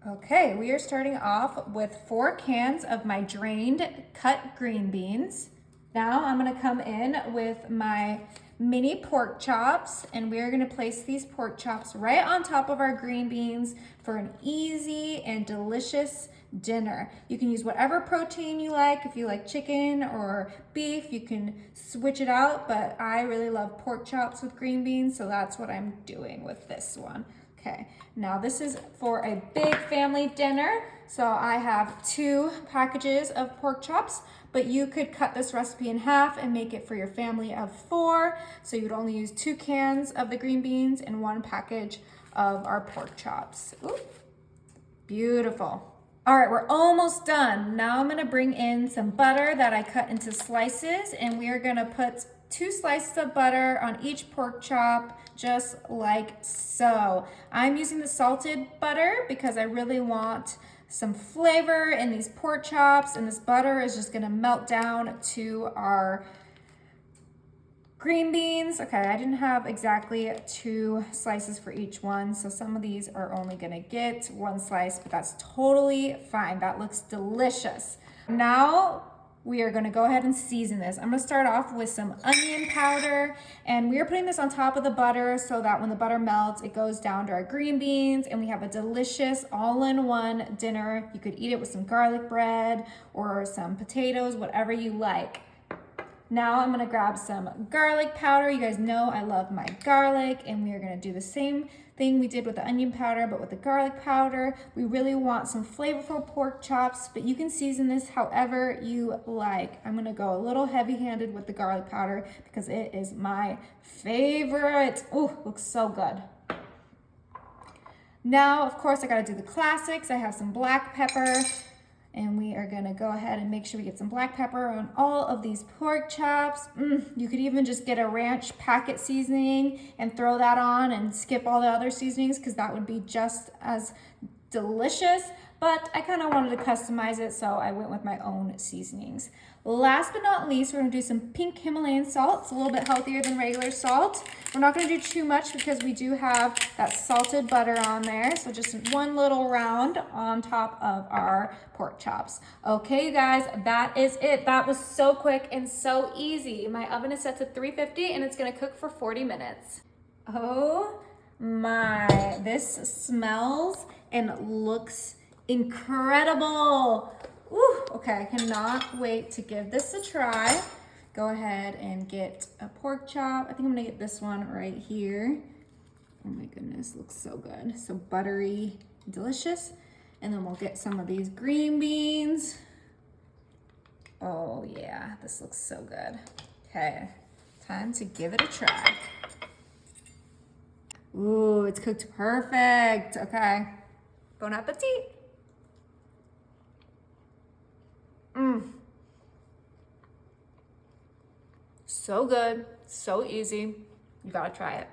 Okay, we are starting off with 4 cans of my drained cut green beans. Now I'm gonna come in with my mini pork chops, and we're gonna place these pork chops right on top of our green beans for an easy and delicious dinner. You can use whatever protein you like. If you like chicken or beef, you can switch it out, but I really love pork chops with green beans, so that's what I'm doing with this one. Okay, now this is for a big family dinner. So I have 2 packages of pork chops, but you could cut this recipe in half and make it for your family of 4. So you would only use 2 cans of the green beans and 1 package of our pork chops. Ooh, beautiful. All right, we're almost done. Now I'm gonna bring in some butter that I cut into slices, and we are gonna put 2 slices of butter on each pork chop, just like so. I'm using the salted butter because I really want some flavor in these pork chops, and this butter is just gonna melt down to our green beans. Okay, I didn't have exactly 2 slices for each one, so some of these are only gonna get 1 slice, but that's totally fine. That looks delicious. Now we are gonna go ahead and season this. I'm gonna start off with some onion powder, and we are putting this on top of the butter so that when the butter melts, it goes down to our green beans, and we have a delicious all-in-one dinner. You could eat it with some garlic bread or some potatoes, whatever you like. Now I'm gonna grab some garlic powder. You guys know I love my garlic, and we are gonna do the same thing we did with the onion powder, but with the garlic powder. We really want some flavorful pork chops, but you can season this however you like. I'm gonna go a little heavy-handed with the garlic powder because it is my favorite. Ooh, looks so good. Now, of course, I gotta do the classics. I have some black pepper, and we are gonna go ahead and make sure we get some black pepper on all of these pork chops. You could even just get a ranch packet seasoning and throw that on and skip all the other seasonings, because that would be just as delicious. But I kind of wanted to customize it, so I went with my own seasonings. Last but not least, we're gonna do some pink Himalayan salt. It's a little bit healthier than regular salt. We're not gonna do too much because we do have that salted butter on there. So just 1 little round on top of our pork chops. Okay, you guys, that is it. That was so quick and so easy. My oven is set to 350 and it's gonna cook for 40 minutes. Oh my, this smells and looks incredible. Ooh, okay, I cannot wait to give this a try. Go ahead and get a pork chop. I think I'm gonna get this one right here. Oh my goodness, looks so good. So buttery, delicious. And then we'll get some of these green beans. Oh yeah, this looks so good. Okay, time to give it a try. Ooh, it's cooked perfect. Okay, bon appetit. So good, so easy. You gotta try it.